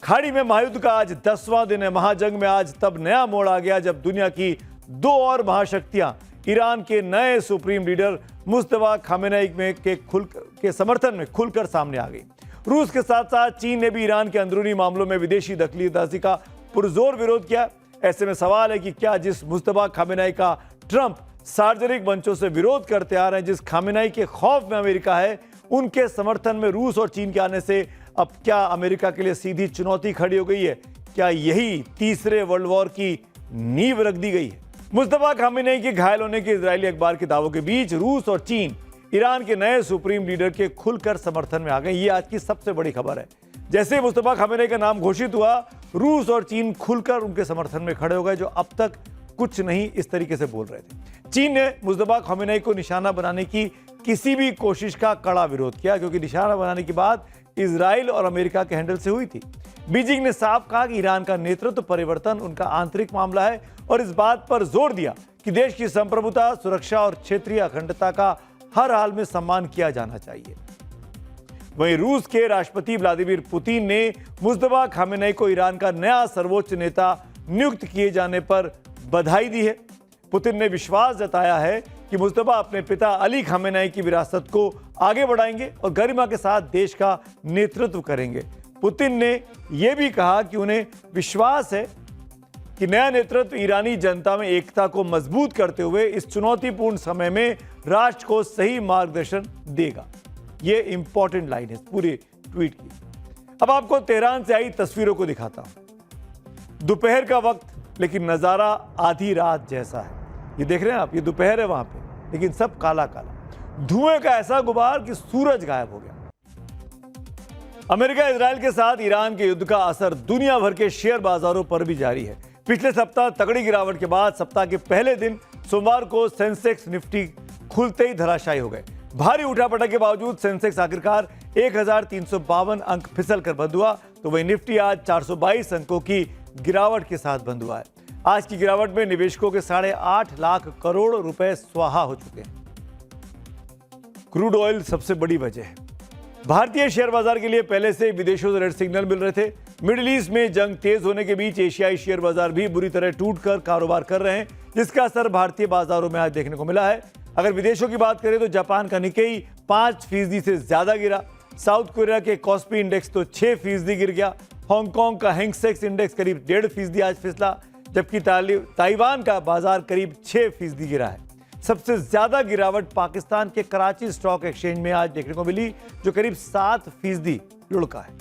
खाड़ी में महायुद्ध का आज 10वां दिन है। महाजंग में आज तब नया मोड़ आ गया जब दुनिया की दो और महाशक्तियां ईरान के नए सुप्रीम लीडर मुस्तफा खामेनेई के समर्थन में खुलकर सामने आ गई। रूस के साथ साथ चीन ने भी ईरान के अंदरूनी मामलों में विदेशी दखलंदाजी का पुरजोर विरोध किया। ऐसे में सवाल है कि क्या जिस मुस्तफा खामेनेई का ट्रंप सार्वजनिक मंचों से विरोध करते आ रहे हैं, जिस खामेनेई के खौफ में अमेरिका है, उनके समर्थन में रूस और चीन के आने से अब क्या अमेरिका के लिए सीधी चुनौती खड़ी हो गई है? क्या यही तीसरे वर्ल्ड वॉर की नींव रख दी गई है? मुस्तफा खामेनेई के घायल होने के इजरायली अखबार के दावों के बीच रूस और चीन ईरान के नए सुप्रीम लीडर के खुलकर समर्थन में आ गए। ये आज की सबसे बड़ी खबर है। जैसे मुस्तफा खामेनेई का नाम घोषित हुआ, रूस और चीन खुलकर उनके समर्थन में खड़े हो गए, जो अब तक कुछ नहीं इस तरीके से बोल रहे थे। चीन ने मुस्तफा खामेनेई को निशाना बनाने की किसी भी कोशिश का कड़ा विरोध किया, क्योंकि निशाना बनाने की बात इजराइल और अमेरिका के हैंडल से हुई थी। बीजिंग ने साफ कहा कि ईरान का नेतृत्व परिवर्तन उनका आंतरिक मामला है और इस बात पर जोर दिया कि देश की संप्रभुता, सुरक्षा और क्षेत्रीय अखंडता का हर हाल में सम्मान किया जाना चाहिए। वहीं रूस के राष्ट्रपति व्लादिमीर पुतिन ने मुस्तफा खामेनेई को ईरान का नया सर्वोच्च नेता नियुक्त किए जाने पर बधाई दी है। पुतिन ने विश्वास जताया है कि मुस्तफा अपने पिता अली खामेनेई की विरासत को आगे बढ़ाएंगे और गरिमा के साथ देश का नेतृत्व करेंगे। पुतिन ने यह भी कहा कि उन्हें विश्वास है कि नया नेतृत्व ईरानी जनता में एकता को मजबूत करते हुए इस चुनौतीपूर्ण समय में राष्ट्र को सही मार्गदर्शन देगा। यह इंपॉर्टेंट लाइन है पूरे ट्वीट की। अब आपको तेहरान से आई तस्वीरों को दिखाता हूं। दोपहर का वक्त, लेकिन नजारा आधी रात जैसा है। ये देख रहे हैं आप, ये दोपहर है वहां पे, लेकिन सब काला काला, धुएं का ऐसा गुबार कि सूरज गायब हो गया। अमेरिका इजराइल के साथ ईरान के युद्ध का असर दुनिया भर के शेयर बाजारों पर भी जारी है। पिछले सप्ताह तगड़ी गिरावट के बाद सप्ताह के पहले दिन सोमवार को सेंसेक्स निफ्टी खुलते ही धराशायी हो गए। भारी उठापटक के बावजूद सेंसेक्स आखिरकार 1352 अंक फिसल कर बंद हुआ, तो वही निफ्टी आज 422 अंकों की गिरावट के साथ बंद हुआ है। आज की गिरावट में निवेशकों के 8.5 लाख करोड़ रुपए स्वाहा हो चुके हैं। क्रूड ऑयल सबसे बड़ी वजह है। भारतीय शेयर बाजार के लिए पहले से विदेशों से रेड सिग्नल मिल रहे थे। मिडिल ईस्ट में जंग तेज होने के बीच एशियाई शेयर बाजार भी बुरी तरह टूटकर कारोबार कर रहे हैं, जिसका असर भारतीय बाजारों में आज देखने को मिला है। अगर विदेशों की बात करें तो जापान का निक्केई 5% से ज्यादा गिरा। साउथ कोरिया के कॉस्पी इंडेक्स तो 6% गिर गया। हांगकांग का हैंगसेक्स इंडेक्स करीब 1.5% आज फिसला, जबकि ताइवान का बाजार करीब 6% गिरा है। सबसे ज्यादा गिरावट पाकिस्तान के कराची स्टॉक एक्सचेंज में आज देखने को मिली, जो करीब 7% लुढ़का है।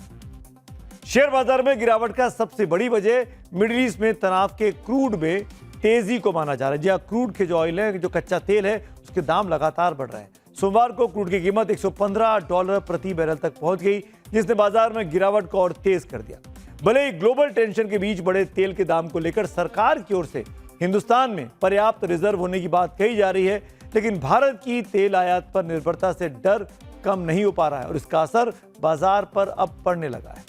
शेयर बाजार में गिरावट का सबसे बड़ी वजह मिडिल ईस्ट में तनाव के क्रूड में तेजी को माना जा रहा है। जी, क्रूड के जो ऑयल है, जो कच्चा तेल है, उसके दाम लगातार बढ़ रहे हैं। सोमवार को क्रूड की कीमत $115 प्रति बैरल तक पहुंच गई, जिसने बाजार में गिरावट को और तेज कर दिया। भले ही ग्लोबल टेंशन के बीच बढ़े तेल के दाम को लेकर सरकार की ओर से हिंदुस्तान में पर्याप्त रिजर्व होने की बात कही जा रही है, लेकिन भारत की तेल आयात पर निर्भरता से डर कम नहीं हो पा रहा है और इसका असर बाजार पर अब पड़ने लगा है।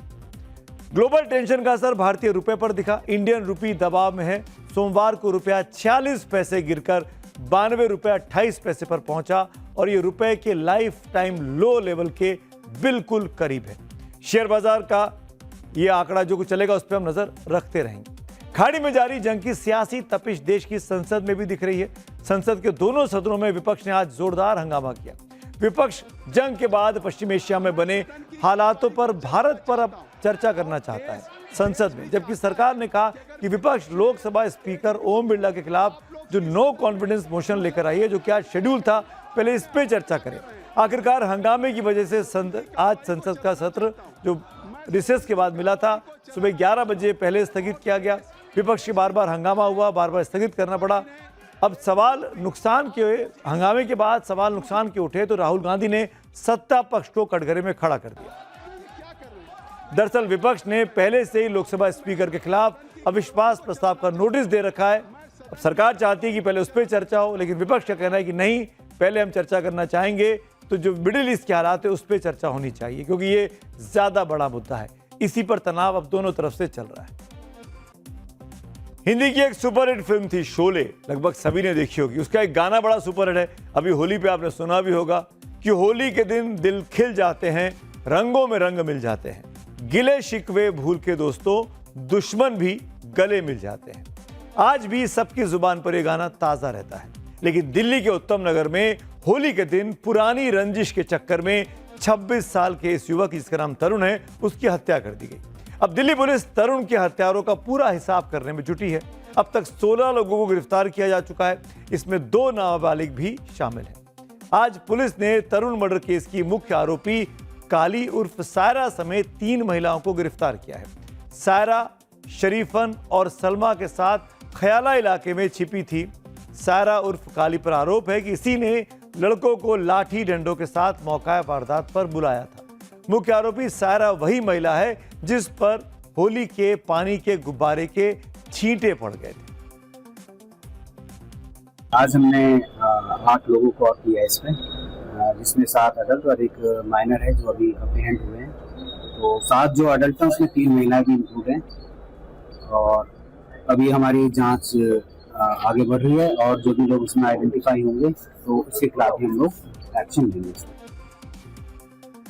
ग्लोबल टेंशन का असर भारतीय रुपए पर दिखा। इंडियन रुपी दबाव में है। सोमवार को रुपया 46 पैसे गिरकर 92 रुपया 28 पैसे पर पहुंचा और ये रुपए के लाइफ टाइम लो लेवल के बिल्कुल करीब है। शेयर बाजार का ये आंकड़ा जो कुछ चलेगा उस पर हम नजर रखते रहेंगे। खाड़ी में जारी जंग की सियासी तपिश देश की संसद में भी दिख रही है। संसद के दोनों सदनों में विपक्ष ने आज जोरदार हंगामा किया। विपक्ष जंग के बाद पश्चिम एशिया में बने हालातों पर भारत पर अब चर्चा करना चाहता है संसद में, जबकि सरकार ने कहा कि विपक्ष लोकसभा स्पीकर ओम बिरला के खिलाफ जो नो कॉन्फिडेंस मोशन लेकर आई है, जो क्या शेड्यूल था, पहले इस पे चर्चा करें। आखिरकार हंगामे की वजह से आज संसद का सत्र जो रिसेस के बाद मिला था, सुबह 11 बजे पहले स्थगित किया गया। विपक्ष के बार बार हंगामा हुआ, बार बार स्थगित करना पड़ा। अब सवाल नुकसान के हंगामे के बाद सवाल नुकसान के उठे तो राहुल गांधी ने सत्ता पक्ष को कटघरे में खड़ा कर दिया। दरअसल विपक्ष ने पहले से ही लोकसभा स्पीकर के खिलाफ अविश्वास प्रस्ताव का नोटिस दे रखा है। अब सरकार चाहती है कि पहले उस पर चर्चा हो, लेकिन विपक्ष का कहना है कि नहीं, पहले हम चर्चा करना चाहेंगे तो जो मिडिल ईस्ट के हालात है उस पर चर्चा होनी चाहिए, क्योंकि ये ज्यादा बड़ा मुद्दा है। इसी पर तनाव अब दोनों तरफ से चल रहा है। हिंदी की एक सुपरहिट फिल्म थी शोले, लगभग सभी ने देखी होगी। उसका एक गाना बड़ा सुपरहिट है, अभी होली पे आपने सुना भी होगा कि होली के दिन दिल खिल जाते हैं, रंगों में रंग मिल जाते हैं, गिले शिकवे भूल के दोस्तों दुश्मन भी गले मिल जाते हैं। आज भी सबकी जुबान पर यह गाना ताजा रहता है। लेकिन दिल्ली के उत्तम नगर में होली के दिन पुरानी रंजिश के चक्कर में 26 साल के इस युवक, जिसका नाम तरुण है, उसकी हत्या कर दी गई। अब दिल्ली पुलिस तरुण के हत्यारों का पूरा हिसाब करने में जुटी है। अब तक 16 लोगों को गिरफ्तार किया जा चुका है, इसमें 2 नाबालिग भी शामिल हैं। आज पुलिस ने तरुण मर्डर केस की मुख्य आरोपी काली उर्फ सायरा समेत 3 महिलाओं को गिरफ्तार किया है। सायरा शरीफन और सलमा के साथ खयाला इलाके में छिपी थी। सायरा उर्फ काली पर आरोप है कि इसी ने लड़कों को लाठी डंडों के साथ मौका वारदात पर बुलाया था। मुख्य आरोपी सायरा वही महिला है जिस पर होली के पानी के गुब्बारे के छींटे पड़ गए थे। आज हमने 8 लोगों को अरेस्ट किया है इसमें, जिसमें 7 अडल्ट और 1 माइनर है जो अभी अप्रीहेंड हुए हैं। तो 7 जो अडल्ट हैं उसमें 3 महिलाएं भी इंक्लूड हैं और अभी हमारी जांच आगे बढ़ रही है और जो भी लोग इसमें आइडेंटिफाई होंगे तो उसके खिलाफ भी हम लोग एक्शन लेंगे।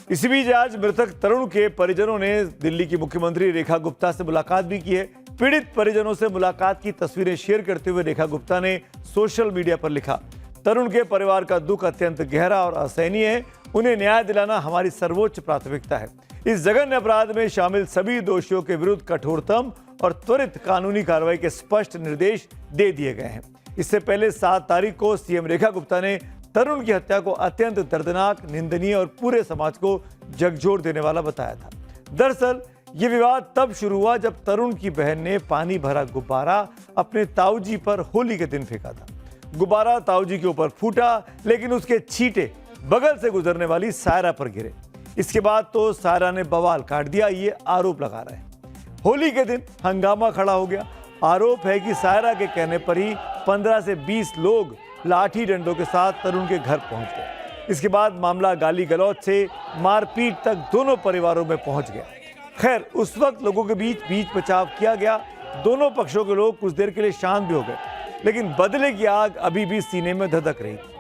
इसी बीच आज मृतक तरुण के परिजनों ने दिल्ली की मुख्यमंत्री रेखा गुप्ता से मुलाकात भी की है। पीड़ित परिजनों से मुलाकात की तस्वीरें शेयर करते हुए रेखा गुप्ता ने सोशल मीडिया पर लिखा, तरुण के परिवार का दुख अत्यंत गहरा और असहनीय है। उन्हें न्याय दिलाना हमारी सर्वोच्च प्राथमिकता है। इस जघन्य अपराध में शामिल सभी दोषियों के विरुद्ध कठोरतम और त्वरित कानूनी कार्रवाई के स्पष्ट निर्देश दे दिए गए हैं। इससे पहले 7 तारीख को सीएम रेखा गुप्ता ने तरुण की हत्या को अत्यंत दर्दनाक, निंदनीय और पूरे समाज को झकझोर देने वाला बताया था। दरअसल ये विवाद तब शुरू हुआ जब तरुण की बहन ने पानी भरा गुब्बारा अपने ताऊजी पर होली के दिन फेंका था। गुब्बारा ताऊजी के ऊपर फूटा, लेकिन उसके छींटे बगल से गुजरने वाली सायरा पर गिरे। इसके बाद तो सायरा ने बवाल काट दिया, ये आरोप लगा रहे हैं। होली के दिन हंगामा खड़ा हो गया। आरोप है कि सायरा के कहने पर ही 15 से 20 लोग लाठी डंडों के साथ तरुण के घर पहुंच गए। इसके बाद मामला गाली गलौज से मारपीट तक दोनों परिवारों में पहुंच गया। खैर, उस वक्त लोगों के बीच बचाव किया गया। दोनों पक्षों के लोग कुछ देर के लिए शांत भी हो गए, लेकिन बदले की आग अभी भी सीने में धधक रही थी।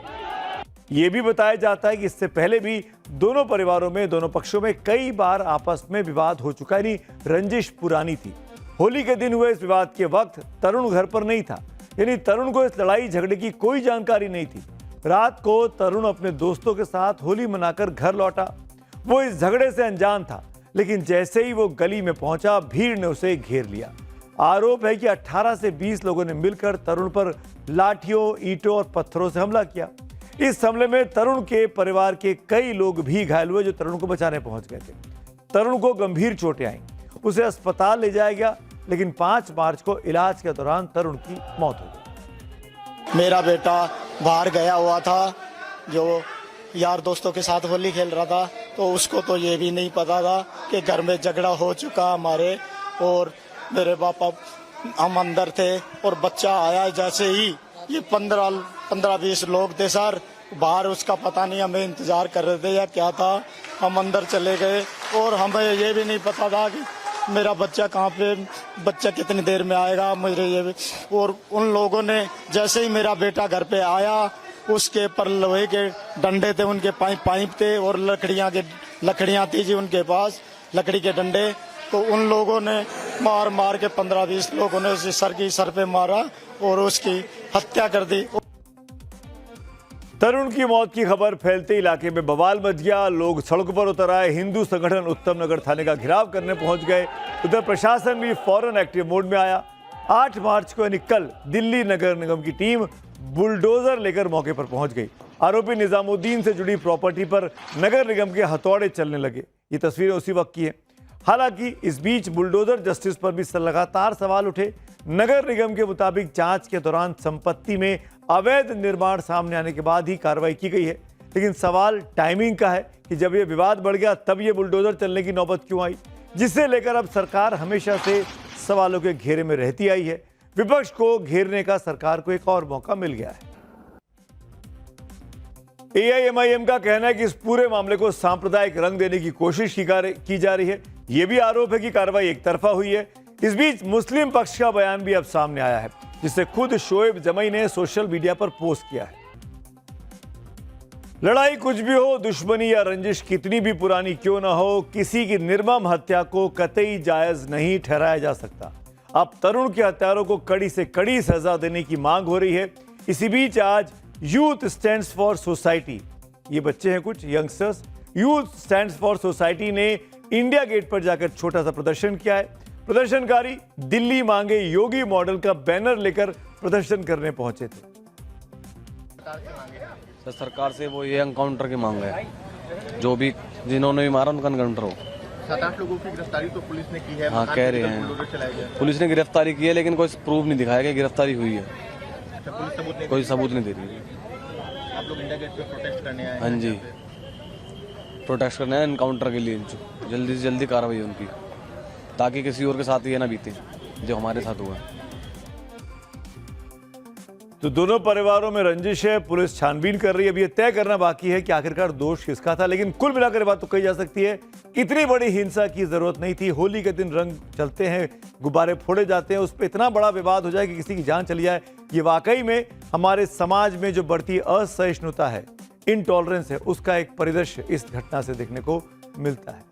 ये भी बताया जाता है कि इससे पहले भी दोनों परिवारों में, दोनों पक्षों में कई बार आपस में विवाद हो चुका है, रंजिश पुरानी थी। होली के दिन हुए इस विवाद के वक्त तरुण घर पर नहीं था, यानी तरुण को इस लड़ाई झगड़े की कोई जानकारी नहीं थी। रात को तरुण अपने दोस्तों के साथ होली मनाकर घर लौटा। वो इस झगड़े से अनजान था, लेकिन जैसे ही वो गली में पहुंचा, भीड़ ने उसे घेर लिया। आरोप है कि 18 से 20 लोगों ने मिलकर तरुण पर लाठियों, ईंटों और पत्थरों से हमला किया। इस हमले में तरुण के परिवार के कई लोग भी घायल हुए, जो तरुण को बचाने पहुंच गए थे। तरुण को गंभीर चोटें आईं, उसे अस्पताल ले जाया गया, लेकिन 5 मार्च को इलाज के दौरान तरुण की मौत हो गई। मेरा बेटा बाहर गया हुआ था, जो यार दोस्तों के साथ होली खेल रहा था, तो उसको तो ये भी नहीं पता था कि घर में झगड़ा हो चुका हमारे, और मेरे पापा हम अंदर थे और बच्चा आया। जैसे ही ये 15-20 लोग थे सर बाहर, उसका पता नहीं, हमें इंतजार कर रहे थे या क्या था। हम अंदर चले गए और हमें ये भी नहीं पता था कि मेरा बच्चा कहाँ पे, बच्चा कितनी देर में आएगा मुझे ये भी। और उन लोगों ने जैसे ही मेरा बेटा घर पे आया, उसके पर लोहे के डंडे थे, उनके पाइप थे और लकड़ियाँ थी जी उनके पास, लकड़ी के डंडे। तो उन लोगों ने मार के 15-20 लोगों ने उसे सर पे मारा और उसकी हत्या कर दी। तरुण की मौत की खबर फैलते इलाके में बवाल मच गया। लोग सड़कों पर उतर आए। हिंदू संगठन उत्तम नगर थाने का घेराव करने पहुंच गए। उधर प्रशासन भी फौरन एक्टिव मोड में आया। 8 मार्च को यानी कल दिल्ली नगर निगम की टीम बुलडोजर लेकर मौके पर पहुंच गई। आरोपी निजामुद्दीन से जुड़ी प्रॉपर्टी पर नगर निगम के हथौड़े चलने लगे। ये तस्वीरें उसी वक्त की है। हालांकि इस बीच बुलडोजर जस्टिस पर भी लगातार सवाल उठे। नगर निगम के मुताबिक जांच के दौरान संपत्ति में अवैध निर्माण सामने आने के बाद ही कार्रवाई की गई है, लेकिन सवाल टाइमिंग का है कि जब ये विवाद बढ़ गया तब ये बुलडोजर चलने की नौबत क्यों आई, जिसे लेकर अब सरकार हमेशा से सवालों के घेरे में रहती आई है। विपक्ष को घेरने का सरकार को एक और मौका मिल गया है। एआईएमआईएम का कहना है कि इस पूरे मामले को सांप्रदायिक रंग देने की कोशिश की जा रही है। यह भी आरोप है कि कार्रवाई एक तरफा हुई है। इस बीच मुस्लिम पक्ष का बयान भी अब सामने आया है, जिसे खुद शोएब जमई ने सोशल मीडिया पर पोस्ट किया है। लड़ाई कुछ भी हो, दुश्मनी या रंजिश कितनी भी पुरानी क्यों ना हो, किसी की निर्मम हत्या को कतई जायज नहीं ठहराया जा सकता। अब तरुण के हत्यारों को कड़ी से कड़ी सजा देने की मांग हो रही है। इसी बीच आज यूथ स्टैंड्स फॉर सोसाइटी, ये बच्चे हैं कुछ youngsters, youth stands for society ने इंडिया गेट पर जाकर छोटा सा प्रदर्शन किया है। प्रदर्शनकारी दिल्ली मांगे योगी मॉडल का बैनर लेकर प्रदर्शन करने पहुंचे थे। सर सरकार से वो ये एनकाउंटर की मांग है, जो भी जिन्होंने भी मारा उनका एनकाउंटर हो। 7-8 लोगों की गिरफ्तारी तो पुलिस ने की है। हाँ कह रहे हैं, पुलिस ने गिरफ्तारी की है, लेकिन कोई प्रूफ नहीं दिखाया कि गिरफ्तारी हुई है। अच्छा, पुलिस सबूत नहीं, कोई सबूत नहीं दे रही है। आप लोग इंडिया गेट पे प्रोटेस्ट करने आए हैं? हाँ जी, प्रोटेस्ट करने हैं एनकाउंटर के लिए, जल्दी से जल्दी कार्रवाई उनकी, ताकि किसी और के साथ ये ना बीते जो हमारे साथ हुआ। तो दोनों परिवारों में रंजिश है, पुलिस छानबीन कर रही है। अब ये तय करना बाकी है कि आखिरकार दोष किसका था, लेकिन कुल मिलाकर बात तो कही जा सकती है इतनी बड़ी हिंसा की जरूरत नहीं थी। होली के दिन रंग चलते हैं, गुब्बारे फोड़े जाते हैं, उस पर इतना बड़ा विवाद हो जाए कि किसी की जान चली जाए, ये वाकई में हमारे समाज में जो बढ़ती असहिष्णुता है, इनटॉलरेंस है, उसका एक परिदृश्य इस घटना से देखने को मिलता है।